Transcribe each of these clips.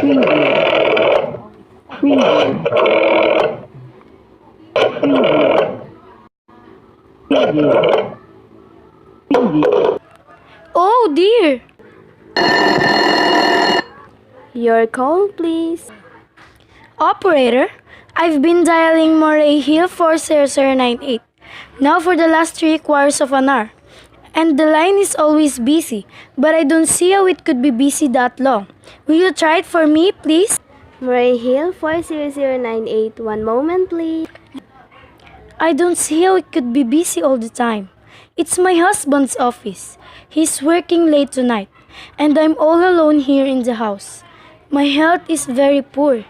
Oh dear! Your call, please. Operator, I've been dialing Moray Hill 40098 now for the last 3/4 of an hour. And the line is always busy, but I don't see how it could be busy that long. Will you try it for me, please? Moray Hill 40098. One moment, please. I don't see how it could be busy all the time. It's my husband's office. He's working late tonight, and I'm all alone here in the house. My health is very poor,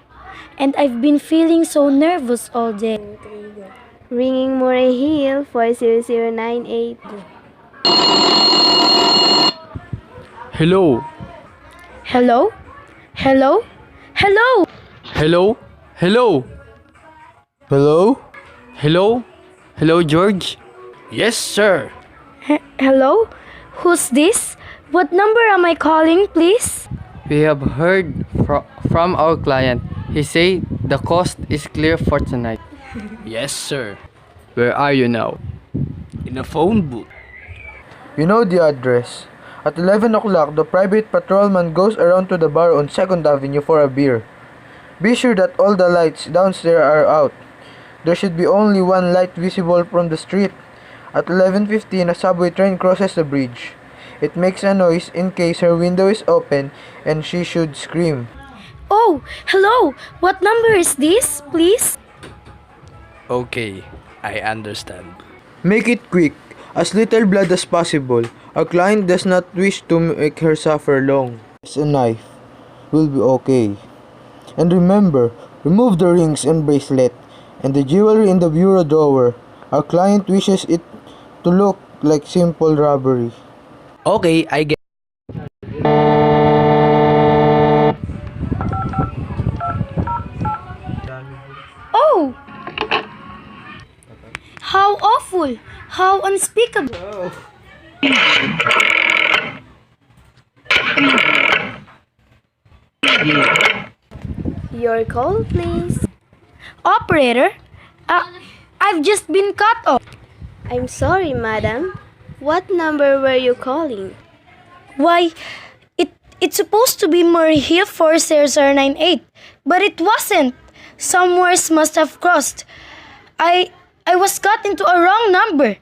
and I've been feeling so nervous all day. Ringing Moray Hill 40098. Hello? Hello? Hello? Hello? Hello? Hello? Hello? Hello? Hello, George? Yes, sir. Hello? Who's this? What number am I calling, please? We have heard from our client. He said the coast is clear for tonight. Yes, sir. Where are you now? In a phone booth. You know the address. At 11 o'clock, the private patrolman goes around to the bar on 2nd Avenue for a beer. Be sure that all the lights downstairs are out. There should be only one light visible from the street. At 11:15, a subway train crosses the bridge. It makes a noise in case her window is open and she should scream. Oh, hello! What number is this, please? Okay, I understand. Make it quick, as little blood as possible. Our client does not wish to make her suffer long. It's a knife. Will be okay. And remember, remove the rings and bracelet and the jewelry in the bureau drawer. Our client wishes it to look like simple robbery. Okay, I get. Oh! How awful! How unspeakable! Your call, please. Operator, I've just been cut off. I'm sorry, madam. What number were you calling? Why, it's supposed to be Moray Hill 40098, but it wasn't. Some words must have crossed. I was cut into a wrong number,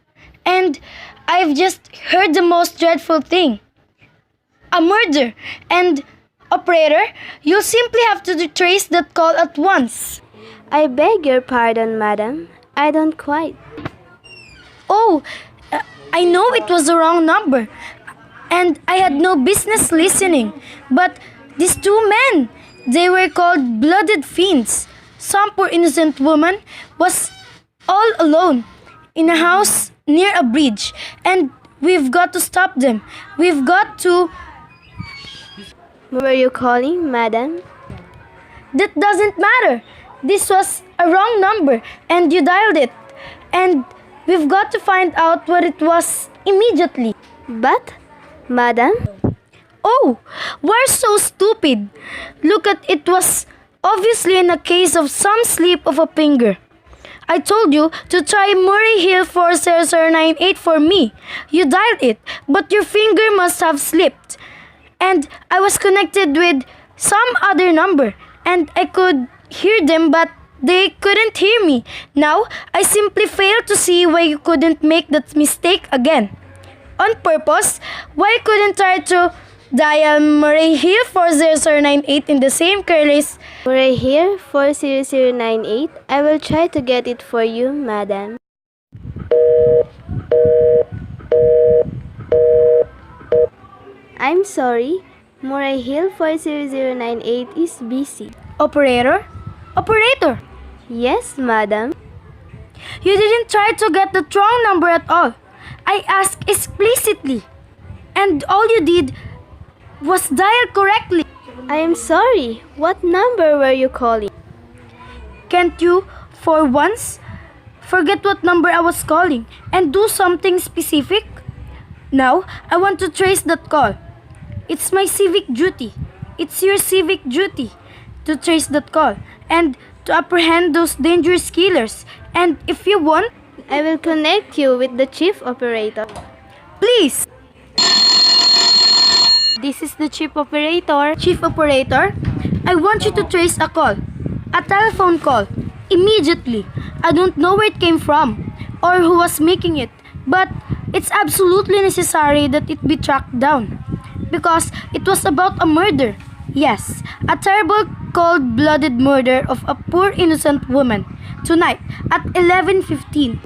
and I've just heard the most dreadful thing. A murder, and operator, you'll simply have to trace that call at once. I beg your pardon, madam. I don't quite. Oh, I know it was the wrong number, and I had no business listening. But these two men, they were called blooded fiends. Some poor innocent woman was all alone in a house near a bridge, and we've got to stop them. We've got to... Were you calling, madam? That doesn't matter. This was a wrong number, and you dialed it. And we've got to find out what it was immediately. But, madam? Oh, we're so stupid. Look at it was obviously in a case of some slip of a finger. I told you to try Moray Hill 40098 for me. You dialed it, but your finger must have slipped. And I was connected with some other number, and I could hear them, but they couldn't hear me. Now, I simply failed to see why you couldn't make that mistake again. On purpose, why you couldn't try to dial Moray Hill 40098 in the same careless... Moray Hill 40098. I will try to get it for you, madam. I'm sorry. Moray Hill 40098 is busy. Operator? Operator! Yes, madam. You didn't try to get the wrong number at all. I asked explicitly. And all you did was dial correctly. I am sorry. What number were you calling? Can't you, for once, forget what number I was calling and do something specific? Now, I want to trace that call. It's my civic duty. It's your civic duty to trace that call and to apprehend those dangerous killers. And if you want, I will connect you with the chief operator. please, This is the chief operator. Chief Operator, I want you to trace a call, a telephone call, immediately. I don't know where it came from or who was making it, but it's absolutely necessary that it be tracked down because it was about a murder. Yes, a terrible cold-blooded murder of a poor innocent woman tonight at 11:15.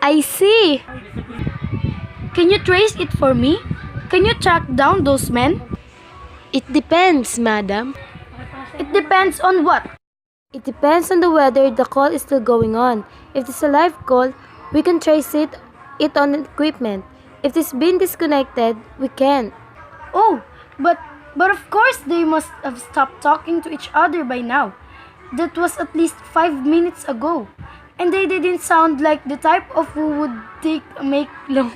I see. Can you trace it for me? Can you track down those men? It depends, madam. It depends on what? It depends on the whether the call is still going on. If it's a live call, we can trace it on equipment. If it's been disconnected, we can't. Oh, but of course they must have stopped talking to each other by now. That was at least 5 minutes ago. And they didn't sound like the type of who would make long.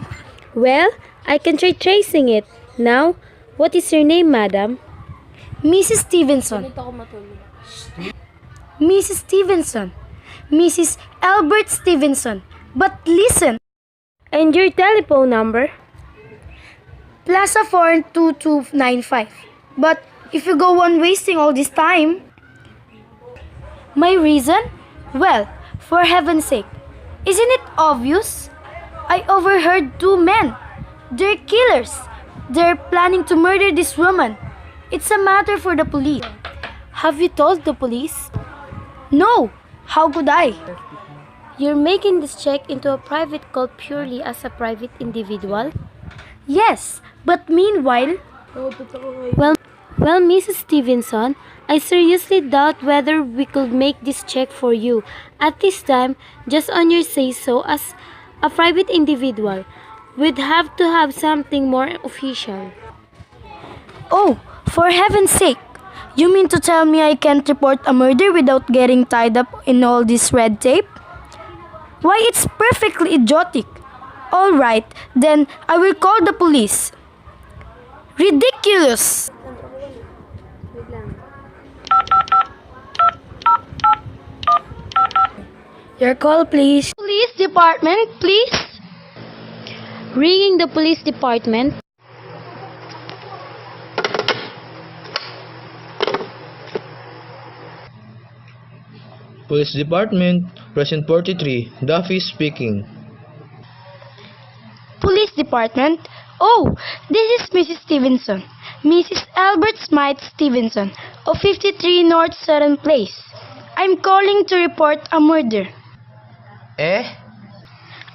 Well, I can try tracing it. Now, what is your name, madam? Mrs. Stevenson. Mrs. Stevenson. Mrs. Albert Stevenson. But listen, And your telephone number? Plaza 42295. But if you go on wasting all this time, my reason? Well, for heaven's sake, isn't it obvious? I overheard two men. They're killers. They're planning to murder this woman. It's a matter for the police. Have you told the police? No, how could I? You're making this check into a private call purely as a private individual? Yes, but meanwhile, Well, Mrs. Stevenson, I seriously doubt whether we could make this check for you at this time just on your say-so as a private individual. We'd have to have something more official. oh, for heaven's sake, you mean to tell me I can't report a murder without getting tied up in all this red tape? Why, it's perfectly idiotic. All right, then I will call the police. Ridiculous! Your call, please. Police department, please. Ringing the police department. Police Department, Present 43, Duffy speaking. Police department. Oh, this is Mrs. Stevenson. Mrs. Albert Smythe Stevenson of 53 North Sutton Place. I'm calling to report a murder. Eh?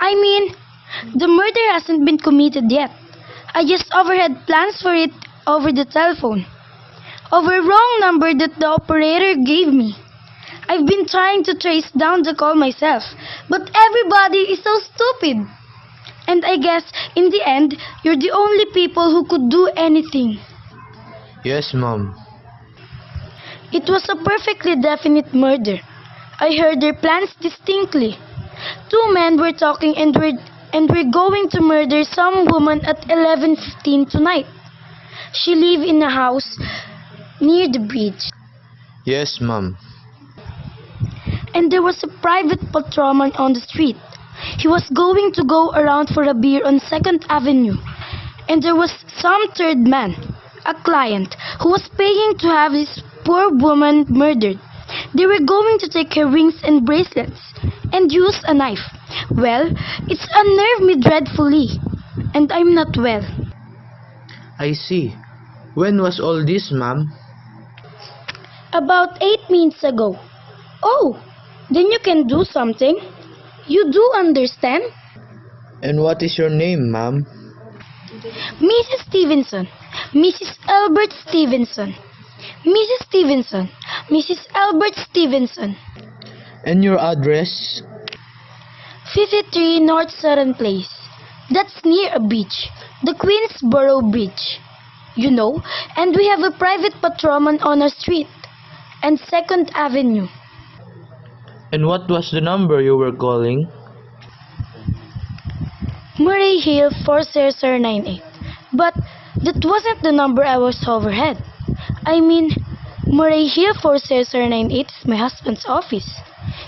I mean, the murder hasn't been committed yet. I just overheard plans for it over the telephone. Over a wrong number that the operator gave me. I've been trying to trace down the call myself, but everybody is so stupid. And I guess, in the end, you're the only people who could do anything. Yes, ma'am. It was a perfectly definite murder. I heard their plans distinctly. Two men were talking and we're going to murder some woman at 11:15 tonight. She lived in a house near the bridge. Yes, ma'am. And there was a private patrolman on the street. He was going to go around for a beer on 2nd Avenue. And there was some third man, a client, who was paying to have this poor woman murdered. They were going to take her rings and bracelets and use a knife. Well, it's unnerved me dreadfully. And I'm not well. I see. When was all this, ma'am? About 8 minutes ago. Oh, then you can do something. You do understand? And what is your name, ma'am? Mrs. Stevenson. Mrs. Albert Stevenson. Mrs. Stevenson. Mrs. Albert Stevenson. And your address? 53 North Sutton Place. That's near a beach. The Queensboro Bridge. You know, and we have a private patrolman on our street. And 2nd Avenue. And what was the number you were calling? Murray Hill 40098. But that wasn't the number I was overhead. I mean, Murray Hill 40098 is my husband's office.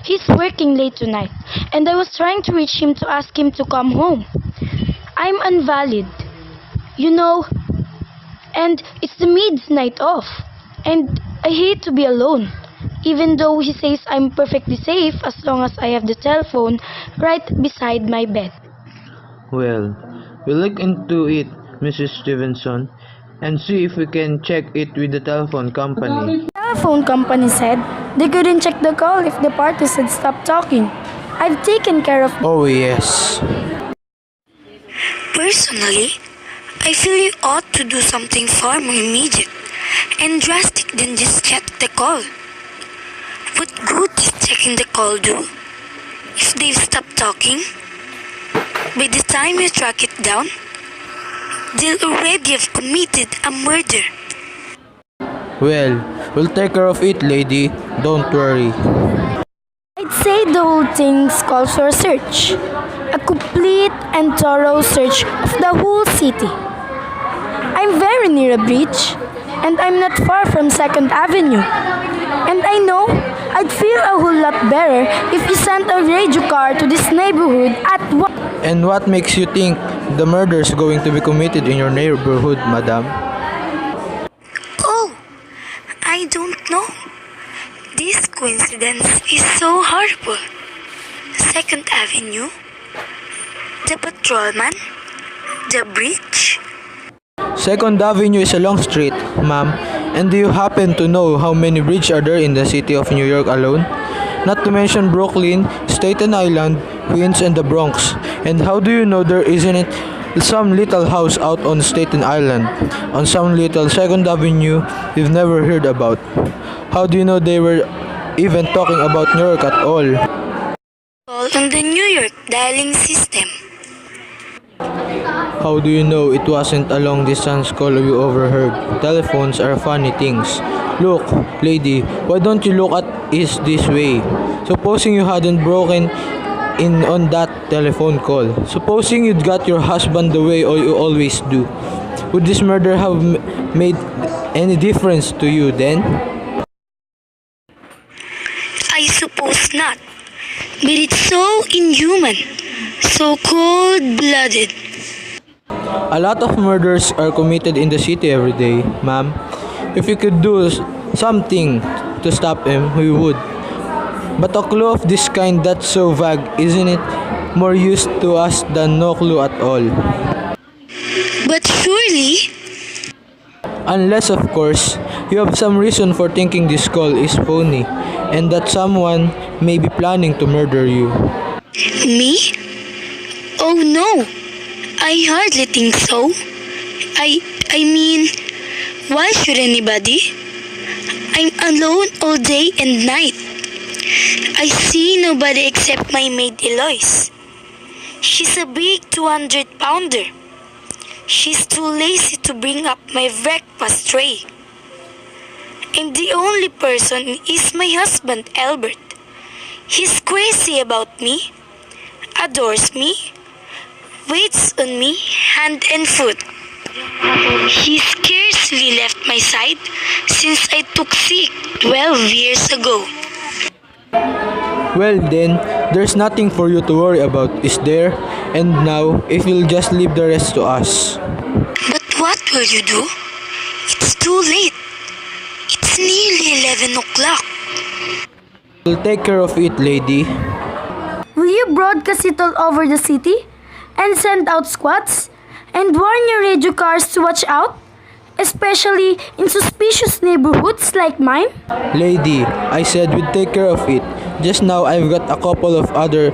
He's working late tonight, and I was trying to reach him to ask him to come home. I'm invalid, you know, and it's the maid's night off, and I hate to be alone, even though he says I'm perfectly safe as long as I have the telephone right beside my bed. Well, we'll look into it, Mrs. Stevenson, and see if we can check it with the telephone company. Telephone company said they couldn't check the call if the parties had stopped talking. I've taken care of. Oh, yes. Personally, I feel you ought to do something far more immediate and drastic than just check the call. What good does checking the call do? If they've stopped talking, by the time you track it down, they'll already have committed a murder. Well, we'll take care of it, lady. Don't worry. I'd say the whole thing's called for a search. A complete and thorough search of the whole city. I'm very near a bridge, and I'm not far from 2nd Avenue. And I know I'd feel a whole lot better if you sent a radio car to this neighborhood at once. And what makes you think the murder's going to be committed in your neighborhood, madam? Oh, I don't know. This coincidence is so horrible. 2nd Avenue, the patrolman, the bridge. 2nd Avenue is a long street, ma'am. And do you happen to know how many bridges are there in the city of New York alone? Not to mention Brooklyn, Staten Island, Queens, and the Bronx. And how do you know there isn't some little house out on Staten Island, on some little 2nd Avenue you've never heard about? How do you know they were even talking about New York at all? Call on the New York dialing system. How do you know it wasn't a long distance call you overheard? Telephones are funny things. Look, lady, why don't you look at it this way? Supposing you hadn't broken in on that telephone call. Supposing you'd got your husband the way you always do. Would this murder have made any difference to you then? I suppose not. But it's so inhuman, so cold-blooded. A lot of murders are committed in the city every day, ma'am. If we could do something to stop him, we would. But a clue of this kind that's so vague, isn't it more use to us than no clue at all? But surely, Unless, of course, you have some reason for thinking this call is phony and that someone may be planning to murder you. me? Oh no, I hardly think so. I mean, why should anybody? I'm alone all day and night. I see nobody except my maid Eloise. She's a big 200-pounder. She's too lazy to bring up my breakfast tray. And the only person is my husband, Albert. He's crazy about me, adores me, waits on me hand and foot. He scarcely left my side since I took sick 12 years ago. Well then, there's nothing for you to worry about, is there? And now, if you'll just leave the rest to us. But what will you do? It's too late. It's nearly 11 o'clock. We'll take care of it, lady. Will you broadcast it all over the city? And send out squads? And warn your radio cars to watch out? Especially in suspicious neighborhoods like mine? Lady, I said we'd take care of it. Just now, I've got a couple of other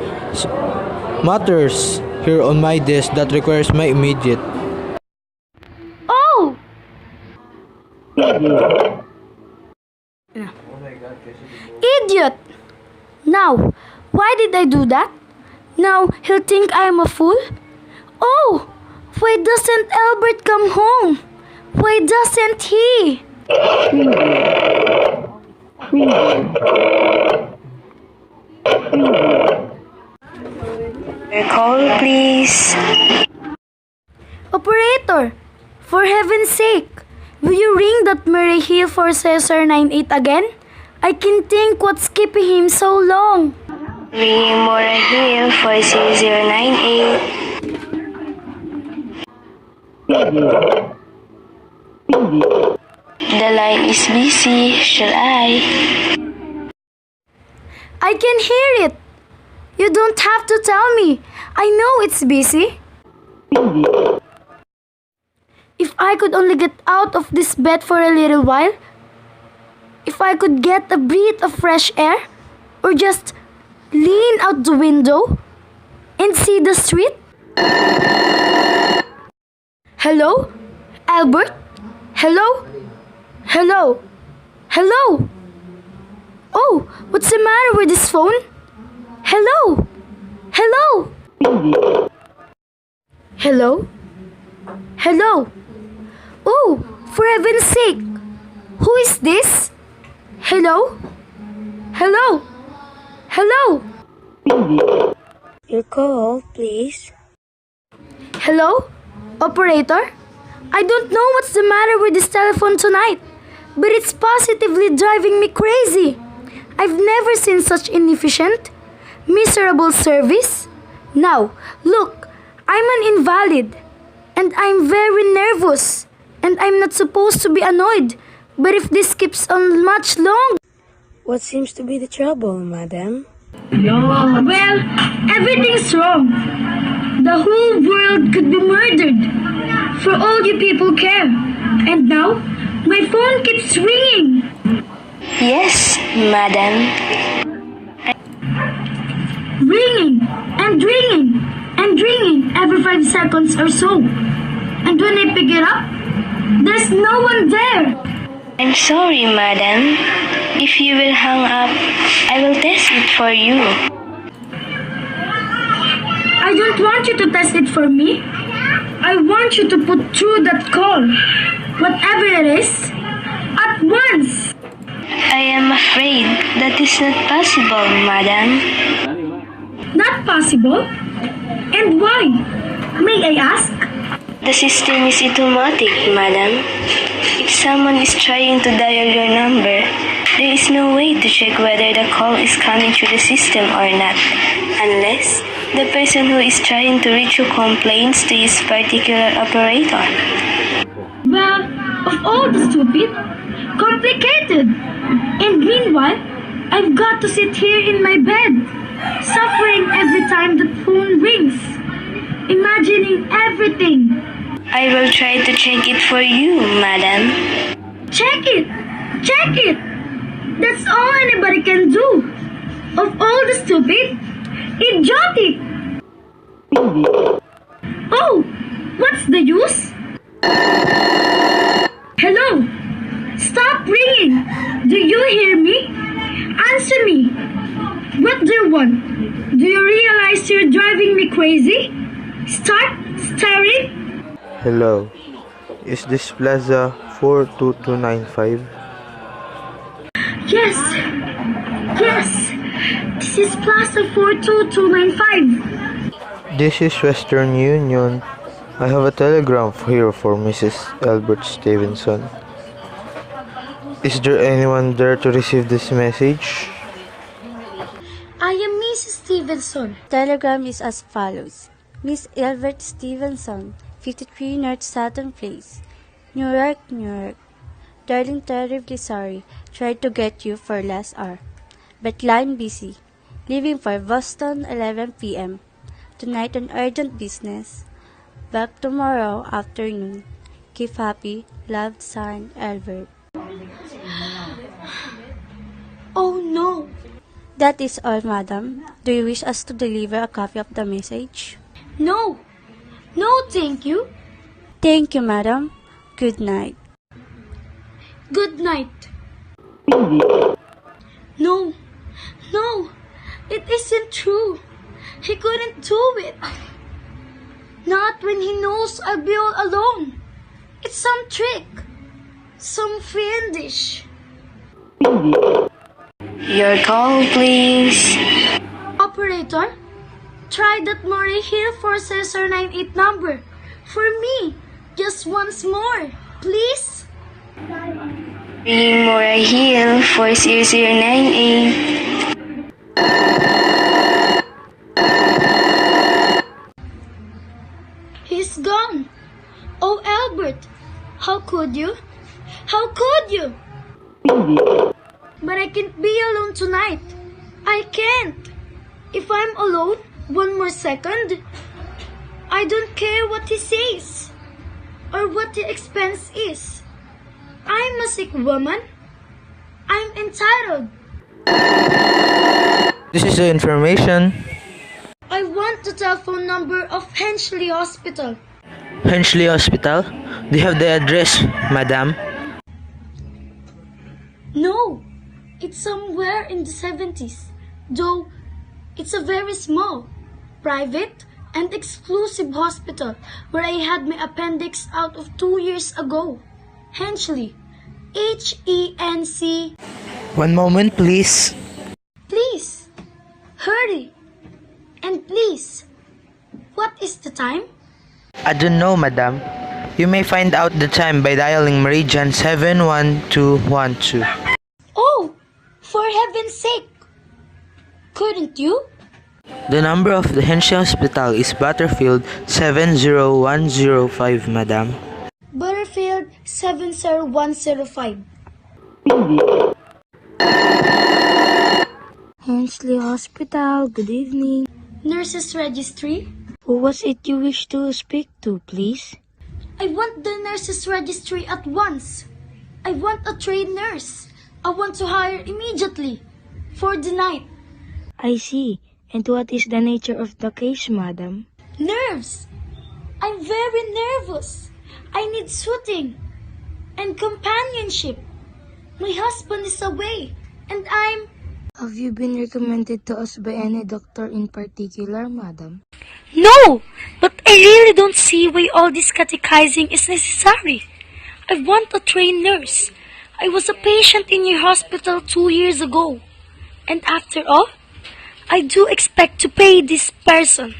matters here on my desk that requires my immediate. Oh! Idiot! Now, why did I do that? Now he'll think I'm a fool? Oh! Why doesn't Albert come home? Why doesn't he? Call, please. Operator, for heaven's sake, Will you ring that Murray Hill for Cesar 98 again? I can think what's keeping him so long. Ringing Mora Hill for 0098. The line is busy. Shall I? I can hear it. You don't have to tell me. I know it's busy. If I could only get out of this bed for a little while. If I could get a breath of fresh air. Or just lean out the window and see the street. Hello? Albert? Hello? Hello? Hello? Oh, what's the matter with this phone? Hello? Hello? Hello? Hello? Oh, for heaven's sake! Who is this? Hello? Hello? Hello? Your call, please. Hello? Operator? I don't know what's the matter with this telephone tonight, but it's positively driving me crazy. I've never seen such inefficient, miserable service. Now, look, I'm an invalid, and I'm very nervous, and I'm not supposed to be annoyed, but if this keeps on much longer... What seems to be the trouble, madam? Well, everything's wrong. The whole world could be murdered. For all you people care. And now, my phone keeps ringing. Yes, madam. Ringing and ringing and ringing every 5 seconds or so. And when I pick it up, there's no one there. I'm sorry, madam. If you will hang up, I will test it for you. I don't want you to test it for me. I want you to put through that call, whatever it is, at once. I am afraid that is not possible, madam. Not possible? And why? May I ask? The system is automatic, madam. If someone is trying to dial your number, there is no way to check whether the call is coming through the system or not, unless the person who is trying to reach you complains to his particular operator. Well, of all the stupid, complicated, and meanwhile, I've got to sit here in my bed, suffering every time the phone rings, imagining everything. I will try to check it for you, madam. Check it! Check it! That's all anybody can do. Of all the stupid, idiotic. Oh, what's the use? Hello? Stop ringing. Do you hear me? Answer me. What do you want? Do you realize you're driving me crazy? Start staring. Hello. Is this Plaza 42295? Yes. Yes. This is Plaza 42295. This is Western Union. I have a telegram here for Mrs. Albert Stevenson. Is there anyone there to receive this message? I am Mrs. Stevenson. Telegram is as follows. Miss Albert Stevenson, 53 North Sutton Place, New York, New York. Darling, terribly sorry. Tried to get you for last hour, but line busy. Leaving for Boston 11 p.m. Tonight on urgent business. Back tomorrow afternoon. Keep happy. Love, signed, Albert. Oh no. That is all, madam. Do you wish us to deliver a copy of the message? No. No, thank you. Thank you, madam. Good night. Good night. No. No. It isn't true. He couldn't do it. Not when he knows I'll be all alone. It's some trick. Some fiendish. Your call, please. Operator, try that Murray Hill for Cesar 98 number. For me, just once more, please. Mora Hill 4009A. He's gone. Oh, Albert, how could you? How could you? But I can't be alone tonight. I can't. If I'm alone one more second, I don't care what he says or what the expense is. I'm a sick woman. I'm entitled. This is the information. I want the telephone number of Henchley Hospital. Henchley Hospital? Do you have the address, madam? No, it's somewhere in the 70s. Though it's a very small, private, and exclusive hospital where I had my appendix out of 2 years ago. Henchley. H-E-N-C. One moment, please. Please, hurry. And please, what is the time? I don't know, madam. You may find out the time by dialing Meridian 71212. Oh, for heaven's sake. Couldn't you? The number of the Henchley Hospital is Butterfield 70105, madam. Butterfield 70105. Hensley Hospital, good evening. Nurses Registry. Who was it you wish to speak to, please? I want the nurses registry at once. I want a trained nurse. I want to hire immediately. For the night. I see. And what is the nature of the case, madam? Nerves. I'm very nervous. I need soothing and companionship. My husband is away and I'm... Have you been recommended to us by any doctor in particular, madam? No! But I really don't see why all this catechizing is necessary. I want a trained nurse. I was a patient in your hospital 2 years ago. And after all, I do expect to pay this person.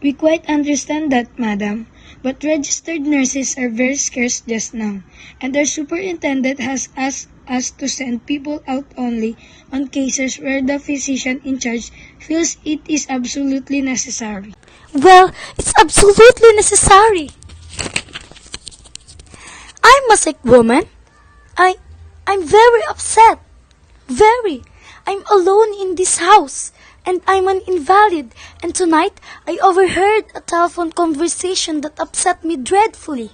We quite understand that, madam, but registered nurses are very scarce just now, and our superintendent has asked us to send people out only on cases where the physician in charge feels it is absolutely necessary. Well, it's absolutely necessary. I'm a sick woman. I'm very upset. Very. I'm alone in this house. And I'm an invalid. And tonight, I overheard a telephone conversation that upset me dreadfully.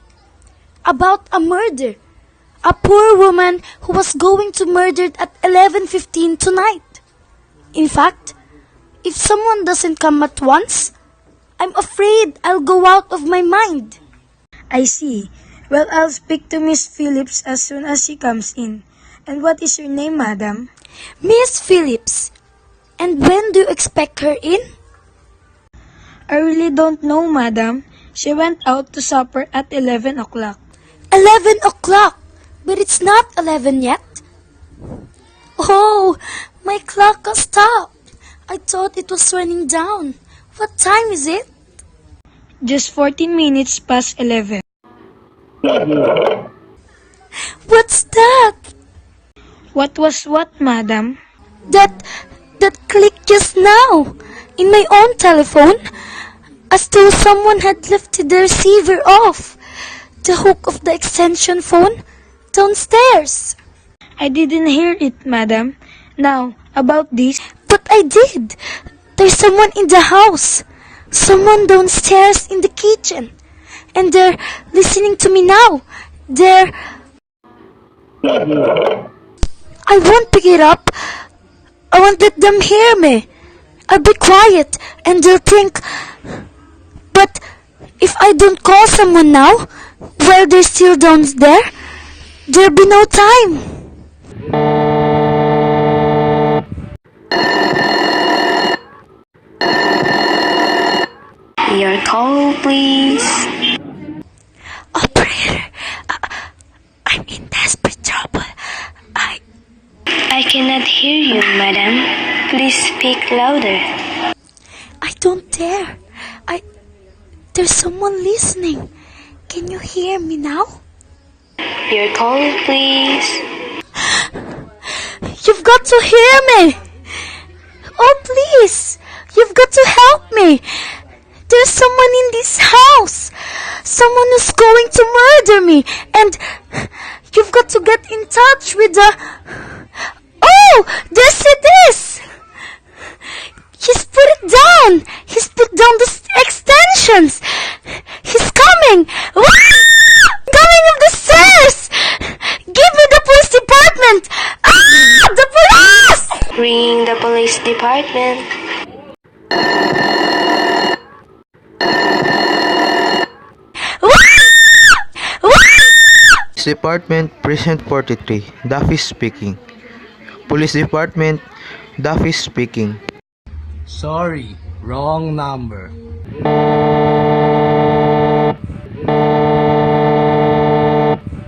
About a murder. A poor woman who was going to be murdered at 11:15 tonight. In fact, if someone doesn't come at once, I'm afraid I'll go out of my mind. I see. Well, I'll speak to Miss Phillips as soon as she comes in. And what is your name, madam? Miss Phillips. And when do you expect her in? I really don't know, madam. She went out to supper at 11 o'clock. 11 o'clock? But it's not 11 yet. Oh, my clock has stopped. I thought it was running down. What time is it? Just 14 minutes past 11. What's that? What was what, madam? That clicked just now in my own telephone, as though someone had lifted the receiver off the hook of the extension phone downstairs. I didn't hear it, madam. Now, about this. But I did. There's someone in the house. Someone downstairs in the kitchen. And they're listening to me now. I won't pick it up. I won't let them hear me. I'll be quiet and they'll think. But if I don't call someone now, while they're still down there, there'll be no time. Your call, please. Operator, I'm in desperate trouble. I cannot hear you, madam. Please speak louder. I don't dare. There's someone listening. Can you hear me now? Your call, please. You've got to hear me! Oh, please! You've got to help me! There's someone in this house! Someone who's going to murder me! And you've got to get in touch with the... Oh! This it is! He's put it down! He's put down the extensions! He's coming! Coming up the stairs! Give me the police department! Ah! The police! Ring the police department. Police Department, Precinct 43. Duffy speaking. Police Department, Duffy speaking. Sorry, wrong number.